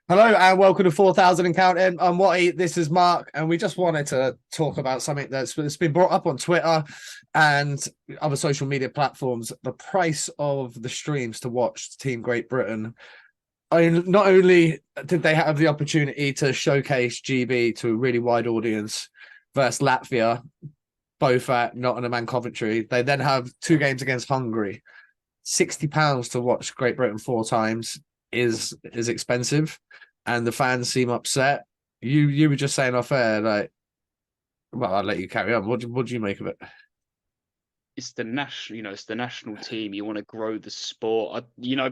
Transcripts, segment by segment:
Hello and welcome to 4,000 and Counting. I'm Watty. This is Mark, and we just wanted to talk about something that's been brought up on Twitter and other social media platforms. The price of the streams to watch Team Great Britain. I mean, not only did they have the opportunity to showcase GB to a really wide audience versus Latvia, both at Nottingham and Coventry, they then have two games against Hungary. £60 to watch Great Britain four times is expensive, and the fans seem upset. You were just saying off air, like, well, I'll let you carry on. What do you make of it? It's the national, it's the national team. You want to grow the sport.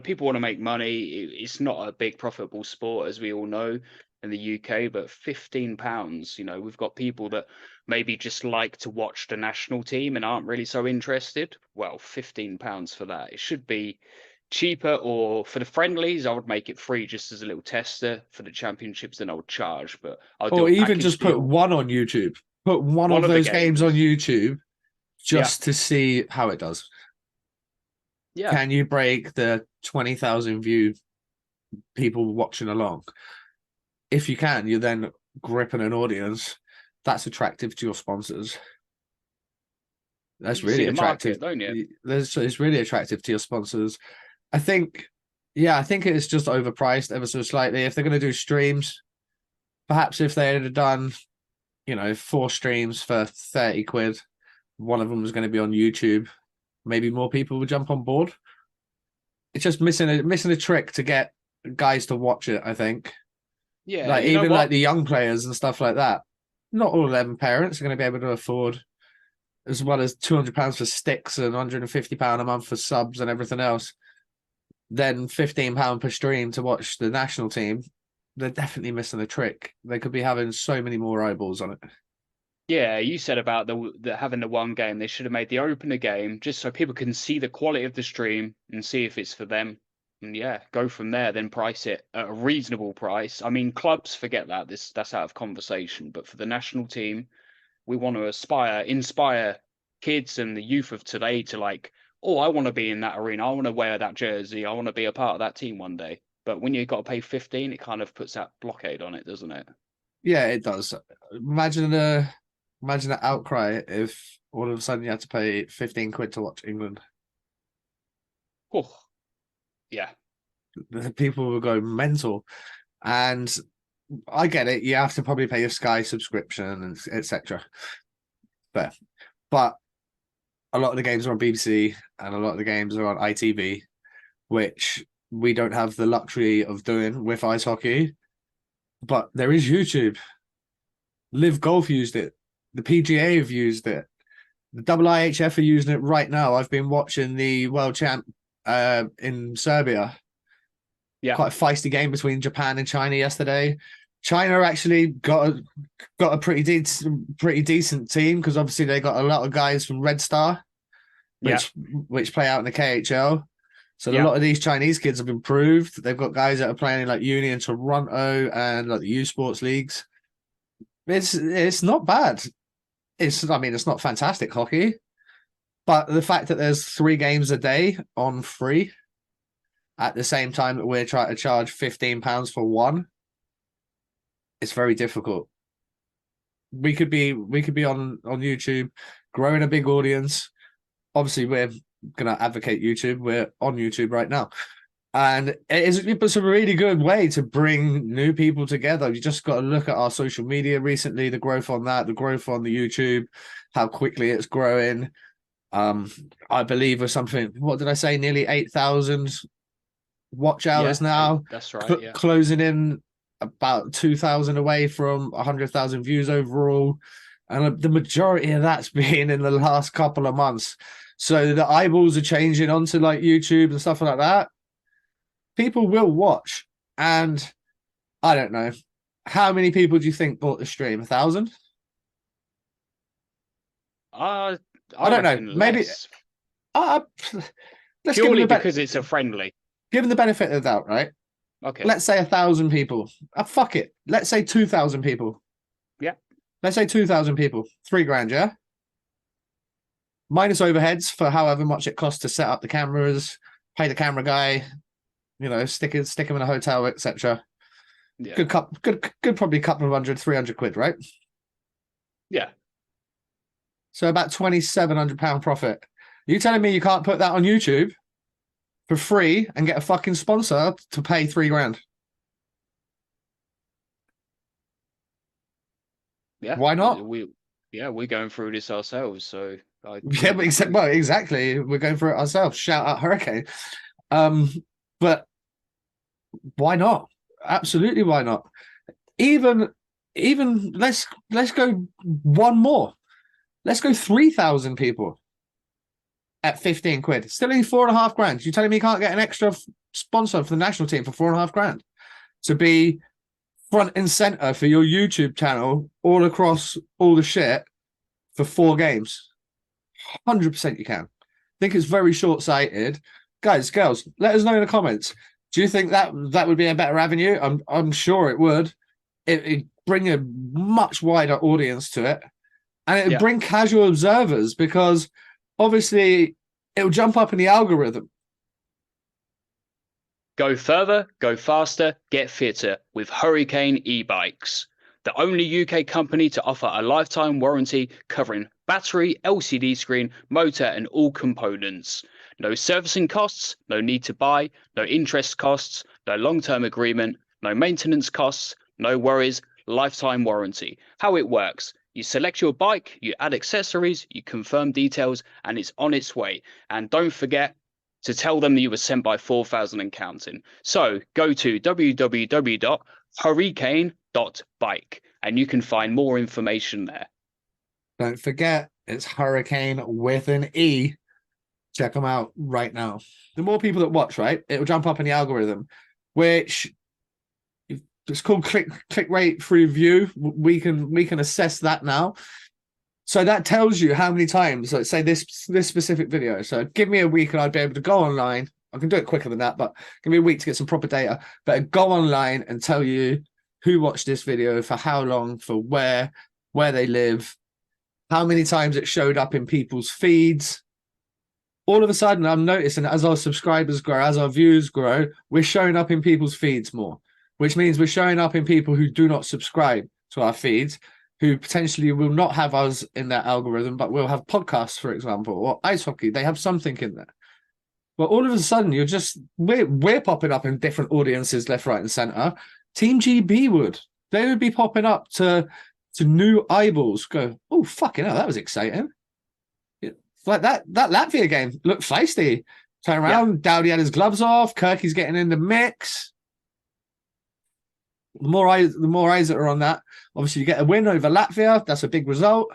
People want to make money. It's not a big profitable sport, as we all know in the UK, but £15, we've got people that maybe just like to watch the national team and aren't really so interested. Well, £15 for that. It should be cheaper, or for the friendlies, I would make it free just as a little tester. For the championships, then I would charge, but I'll do Or a even package just put deal. one on YouTube. Put one One of of the those games on games. YouTube Yeah. just to see how it does. Yeah. Can you break the 20,000 view people watching along? If you can, you're then gripping an audience that's attractive to your sponsors. That's You see really the attractive. market, don't you? It's really attractive to your sponsors. I think, yeah, I think it's just overpriced ever so slightly. If they're going to do streams, perhaps if they had done, four streams for 30 quid, one of them was going to be on YouTube, maybe more people would jump on board. It's just missing a trick to get guys to watch it, I think. Yeah, Like you know even like what? the young players and stuff like that. Not all of them parents are going to be able to afford as well as £200 for sticks and £150 a month for subs and everything else. Then £15 per stream to watch the national team. They're definitely missing a trick. They could be having so many more eyeballs on it. Yeah, you said about the having the one game. They should have made the opener game just so people can see the quality of the stream and see if it's for them. And yeah, go from there. Then price it at a reasonable price. I mean, clubs forget that. That's out of conversation. But for the national team, we want to inspire kids and the youth of today to like, oh, I want to be in that arena. I want to wear that jersey. I want to be a part of that team one day. But when you've got to pay 15, it kind of puts that blockade on it, doesn't it? Yeah, it does. Imagine an outcry if all of a sudden you had to pay 15 quid to watch England. Oh, yeah. The people will go mental. And I get it. You have to probably pay your Sky subscription and etc. But a lot of the games are on BBC and a lot of the games are on ITV, which we don't have the luxury of doing with ice hockey. But there is YouTube. Live Golf used it. The PGA have used it. The IIHF are using it right now. I've been watching the world champ in Serbia. Yeah. Quite a feisty game between Japan and China yesterday. China actually got a pretty decent team because obviously they got a lot of guys from Red Star, Yeah. which play out in the KHL. So a Yeah. lot of these Chinese kids have improved. They've got guys that are playing in like Uni in Toronto and like the U Sports leagues. It's not bad. It's not fantastic hockey, but the fact that there's three games a day on free at the same time that we're trying to charge £15 for one, it's very difficult. We could be on YouTube, growing a big audience. Obviously, we're gonna advocate YouTube. We're on YouTube right now. And it's a really good way to bring new people together. You just got to look at our social media recently, the growth on that, the growth on the YouTube, how quickly it's growing. I believe or something. What did I say? Nearly 8,000 watch Yeah. hours Eight. now, That's right. Yeah. closing in about 2,000 away from 100,000 views overall, and the majority of that's been in the last couple of months. So the eyeballs are changing onto like YouTube and stuff like that. People will watch, and I don't know how many people do you think bought the stream? 1,000? Uh, I I don't know. reckon Maybe less. uh, let's give them Purely the because it's a friendly. give them the benefit of the doubt, right? Okay. Let's say 1,000 people. Fuck it. Let's say 2,000 people. Yeah. Let's say 2,000 people. 3 grand, yeah. Minus overheads for however much it costs to set up the cameras, pay the camera guy, stick him in a hotel, etc. Yeah. Good, probably a couple of 300 quid, right? Yeah. So about £2,700 profit. You telling me you can't put that on YouTube for free and get a fucking sponsor to pay 3 grand? Yeah. Why not? We're going through this ourselves, so I Yeah, but wouldn't know. exactly. We're going for it ourselves. Shout out Hurricane. Um, but why not? Absolutely, why not? Even even let's go one more. Let's go 3,000 people at 15 quid. Still only 4.5 grand. You telling me you can't get an extra sponsor for the national team for 4.5 grand to be front and center for your YouTube channel all across all the shit for 4 games? 100% you can. I think it's very short sighted. Guys, girls, let us know in the comments. Do you think that would be a better avenue? I'm sure it would. It bring a much wider audience to it, and it would Yeah. bring casual observers because obviously it'll jump up in the algorithm. Go further, go faster, get fitter with Hurricane e-bikes. The only UK company to offer a lifetime warranty covering battery, LCD screen, motor and all components. No servicing costs, no need to buy, no interest costs, no long-term agreement, no maintenance costs, no worries, lifetime warranty. How it works: you select your bike, you add accessories, you confirm details, and it's on its way. And don't forget to tell them that you were sent by 4,000 and counting. So go to www.hurricane.bike and you can find more information there. Don't forget, it's Hurricane with an E. Check them out right now. The more people that watch, right, it'll jump up in the algorithm, which it's called click rate through view. We can assess that now. So that tells you how many times. Let's say this specific video. So give me a week and I'd be able to go online. I can do it quicker than that, but give me a week to get some proper data. But I'd go online and tell you who watched this video for how long, for where they live, how many times it showed up in people's feeds. All of a sudden, I'm noticing as our subscribers grow, as our views grow, we're showing up in people's feeds more, which means we're showing up in people who do not subscribe to our feeds, who potentially will not have us in their algorithm, but will have podcasts, for example, or ice hockey. They have something in there. But all of a sudden, we're popping up in different audiences, left, right, and center. Team GB they would be popping up to new eyeballs. Go, oh fucking hell, that was exciting. Like that Latvia game looked feisty. Turn around, yeah. Dowdy had his gloves off. Kirky's getting in the mix. The more eyes that are on that, obviously you get a win over Latvia. That's a big result.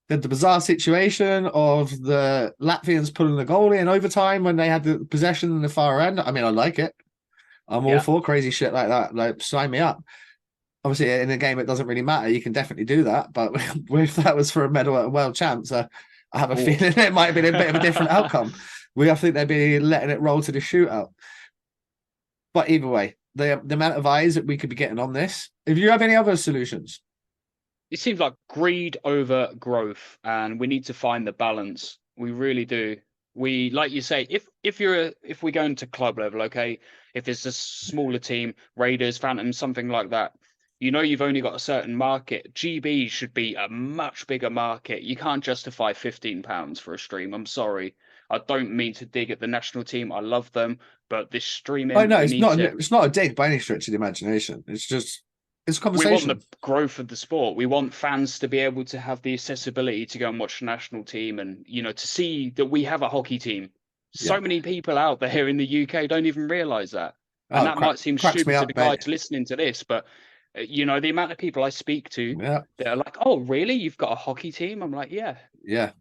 Then the bizarre situation of the Latvians pulling the goalie in overtime when they had the possession in the far end. I mean, I like it. I'm all for crazy shit like that. Like, sign me up. Obviously, in a game, it doesn't really matter. You can definitely do that. But if that was for a medal at a world champs, I have a feeling it might have been a bit of a different outcome. I think they'd be letting it roll to the shootout. But either way, the amount of eyes that we could be getting on this. If you have any other solutions, it seems like greed over growth, and we need to find the balance. We really do. We, like you say, if we're going to club level, okay, if it's a smaller team, Raiders, Phantoms, something like that, you know you've only got a certain market. GB should be a much bigger market. You can't justify £15 for a stream. I'm sorry. I don't mean to dig at the national team. I love them, but this streaming, no, we it's need not. to. It's not a dig by any stretch of the imagination. It's just it's a We want conversation. the growth of the sport. We want fans to be able to have the accessibility to go and watch the national team, and to see that we have a hockey team. So many people out there in the UK don't even realise that, and that might seem cracks me stupid to up, the guys mate. listening to this, but the amount of people I speak to, they're like, "Oh, really? You've got a hockey team?" I'm like, "Yeah, yeah."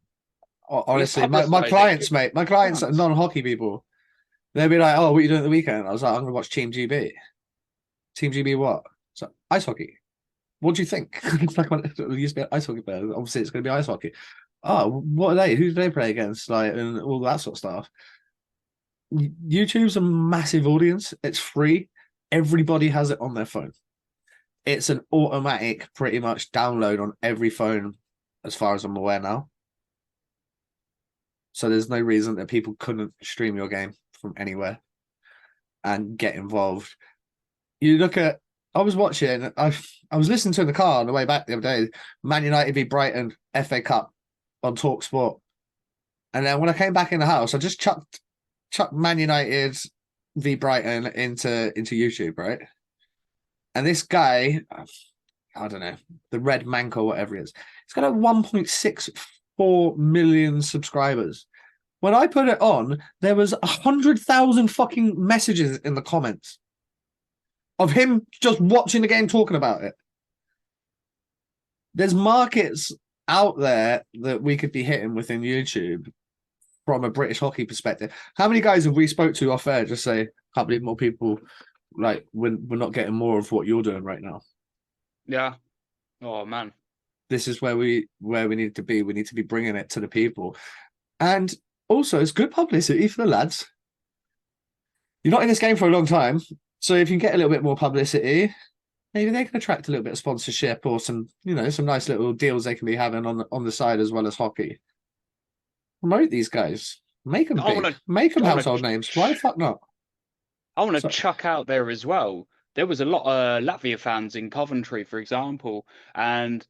Honestly, my publicise clients, mate, my clients are non-hockey people. They'll be like, "Oh, what are you doing at the weekend?" I was like, "I'm gonna watch Team GB." Team GB what? So ice hockey. What do you think? It's like when it used to be an ice hockey player. Obviously, it's going to be ice hockey. Oh, what are they? Who do they play against? Like, and all that sort of stuff. YouTube's a massive audience. It's free. Everybody has it on their phone. It's an automatic, pretty much download on every phone, as far as I'm aware now. So there's no reason that people couldn't stream your game from anywhere and get involved. You look at I was watching. I was listening to in the car on the way back the other day. Man United v Brighton FA Cup on Talk Sport, and then when I came back in the house, I just chucked Man United v Brighton into YouTube, right? And this guy, I don't know, the Red Mank or whatever it is, he's got like 1.64 million subscribers. When I put it on, there was 100,000 fucking messages in the comments of him just watching the game, talking about it. There's markets out there that we could be hitting within YouTube from a British hockey perspective. How many guys have we spoke to off air just say, can't believe more people, like, we're not getting more of what you're doing right now. Yeah. Oh man. This is where we need to be. We need to be bringing it to the people. And also, it's good publicity for the lads. You're not in this game for a long time, so if you can get a little bit more publicity, maybe they can attract a little bit of sponsorship or some, some nice little deals they can be having on the side as well as hockey. Promote these guys, make them big, make them household names. Why the fuck not? I want to chuck out there as well. There was a lot of Latvia fans in Coventry, for example, and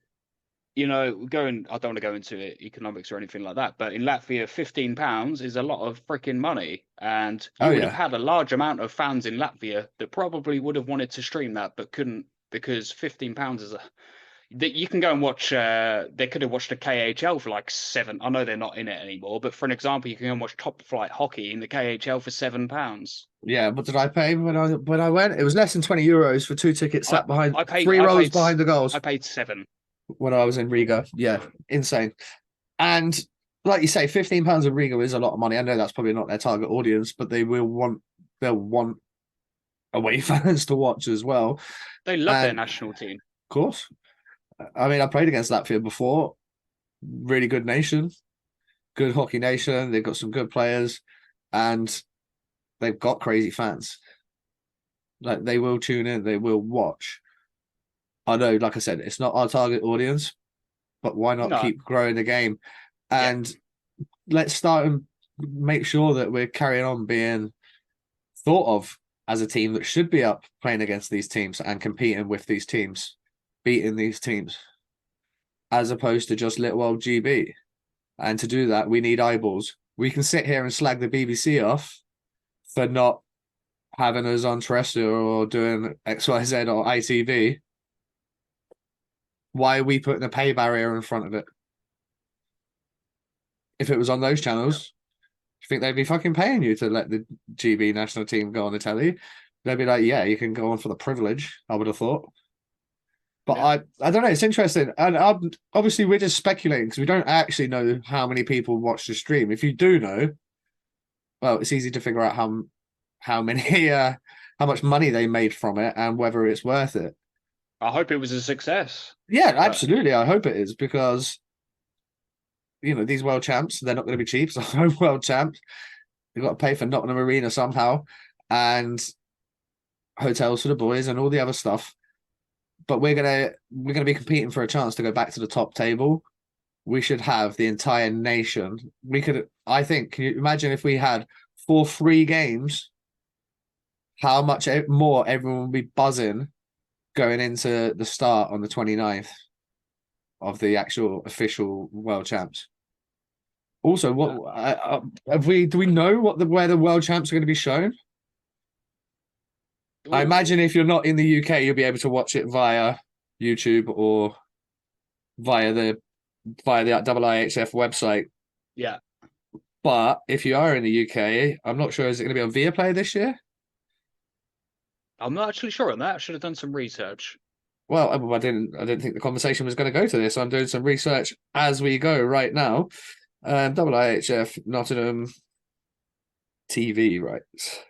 I don't want to go into economics or anything like that, but in Latvia, £15 is a lot of freaking money. And you would have had a large amount of fans in Latvia that probably would have wanted to stream that, but couldn't, because £15 is that you can go and watch. They could have watched the KHL for like £7. I know they're not in it anymore, but for an example, you can go and watch top flight hockey in the KHL for £7. Yeah, what did I pay when I went? It was less than €20 for 2 tickets sat behind three rows behind the goals. I paid £7 when I was in Riga. Yeah, insane. And like you say, £15 in Riga is a lot of money. I know that's probably not their target audience, but they'll want away fans to watch as well. They love their national team. Of course. I mean, I played against Latvia before. Really good nation, good hockey nation. They've got some good players, and they've got crazy fans. Like, they will tune in, they will watch. I know, like I said, it's not our target audience, but why not keep growing the game? And let's start and make sure that we're carrying on being thought of as a team that should be up playing against these teams and competing with these teams, beating these teams, as opposed to just little old GB. And to do that, we need eyeballs. We can sit here and slag the BBC off for not having us on terrestrial or doing XYZ or ITV. Why are we putting a pay barrier in front of it? If it was on those channels, do you think they'd be fucking paying you to let the GB national team go on the telly? They'd be like, yeah, you can go on for the privilege, I would have thought. But I don't know. It's interesting. And obviously, we're just speculating because we don't actually know how many people watch the stream. If you do know, well, it's easy to figure out how many, how much money they made from it and whether it's worth it. I hope it was a success. Yeah, absolutely. I hope it is, because these world champs, they're not going to be cheap. So world champs, they've got to pay for Nottingham Arena somehow, and hotels for the boys and all the other stuff. But we're gonna be competing for a chance to go back to the top table. We should have the entire nation. I think, can you imagine if we had 4 free games? How much more everyone would be buzzing going into the start on the 29th of the actual official world champs. Also, do we know where the world champs are going to be shown? Ooh. I imagine if you're not in the UK, you'll be able to watch it via YouTube or via the IIHF website. Yeah. But if you are in the UK, I'm not sure, is it going to be on Viaplay this year? I'm not actually sure on that. I should have done some research. Well, I didn't think the conversation was going to go to this. I'm doing some research as we go right now. IIHF Nottingham TV rights.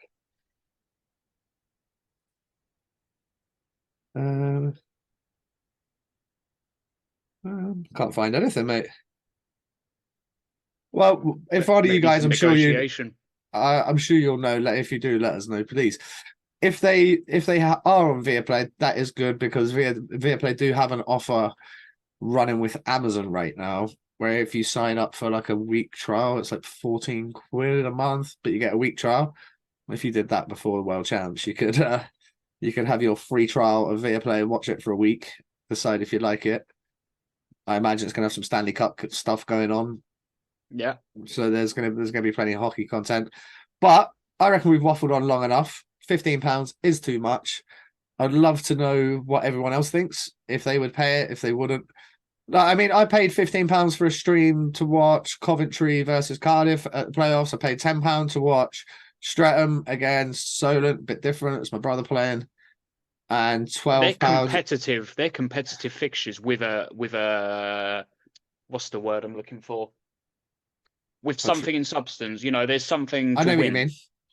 Can't find anything, mate. Well, if I were you guys, I'm sure you'll know. If you do, let us know, please. If they are on Viaplay, that is good, because Viaplay do have an offer running with Amazon right now, where if you sign up for like a week trial, it's like 14 quid a month, but you get a week trial. If you did that before the World Champs, you could You can have your free trial of Viaplay and watch it for a week. Decide if you like it. I imagine it's going to have some Stanley Cup stuff going on, Yeah. so there's gonna be plenty of hockey content. But I reckon we've waffled on long enough. £15 is too much. I'd love to know what everyone else thinks. If they would pay it, if they wouldn't. I mean, I paid £15 for a stream to watch Coventry versus Cardiff at the playoffs. I paid £10 to watch Streatham against Solent, a bit different. It's my brother playing, and £12. They're competitive fixtures with a what's the word I'm looking for? With something in substance. You know, there's something I to know what you win. mean.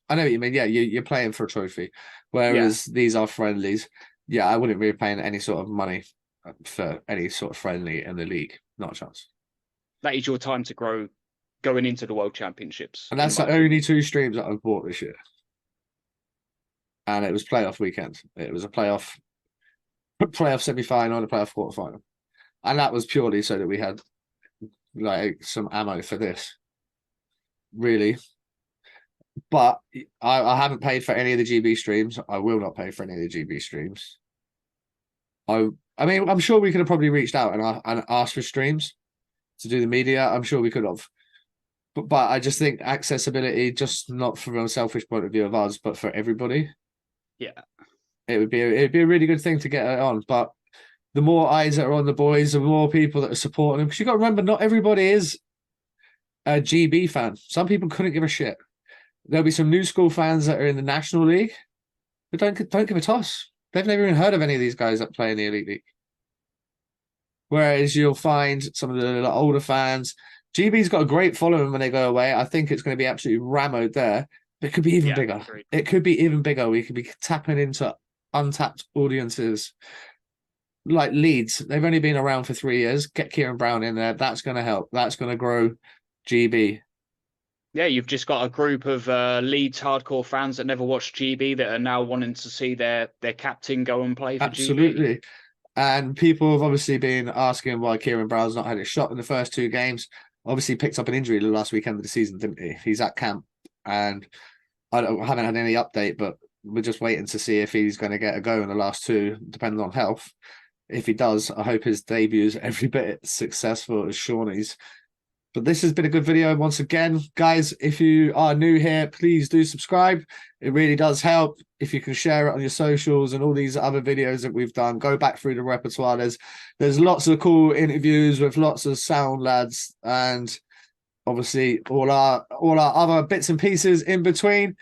I know what you mean. Yeah, you're playing for a trophy, Yeah. whereas these are friendlies. Yeah, I wouldn't be paying any sort of money for any sort of friendly in the league. Not a chance. That is your time to grow going into the World Championships, And in that's my the only opinion. 2 streams that I've bought this year. And it was playoff weekend. It was a playoff semi-final and a playoff quarterfinal. And that was purely so that we had like some ammo for this. Really. But I haven't paid for any of the GB streams. I will not pay for any of the GB streams. I mean, I'm sure we could have probably reached out and asked for streams to do the media. I'm sure we could have. But I just think accessibility, just not from a selfish point of view of us, but for everybody, Yeah. it'd be a really good thing to get it on. But the more eyes that are on the boys, the more people that are supporting them. Because you got to remember, not everybody is a GB fan. Some people couldn't give a shit. There'll be some new school fans that are in the National League, but don't give a toss. They've never even heard of any of these guys that play in the Elite League. Whereas you'll find some of the older fans. GB's got a great following when they go away. I think it's going to be absolutely rammed there. But it could be even bigger. Agreed. It could be even bigger. We could be tapping into untapped audiences like Leeds. They've only been around for 3 years. Get Kieran Brown in there. That's going to help. That's going to grow GB. Yeah, you've just got a group of Leeds hardcore fans that never watched GB that are now wanting to see their captain go and play for GB. Absolutely. And people have obviously been asking why Kieran Brown's not had a shot in the first 2 games. Obviously picked up an injury the last weekend of the season, didn't he? He's at camp, and haven't had any update, but we're just waiting to see if he's going to get a go in the last 2, depending on health. If he does, I hope his debut is every bit as successful as Shawnee's. But this has been a good video once again. Guys, if you are new here, please do subscribe. It really does help. If you can share it on your socials and all these other videos that we've done, go back through the repertoire. There's lots of cool interviews with lots of sound lads, and obviously all our other bits and pieces in between.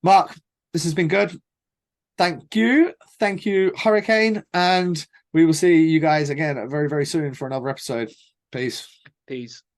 Mark, this has been good. Thank you. Thank you, Hurricane. And we will see you guys again very, very soon for another episode. Peace. Peace.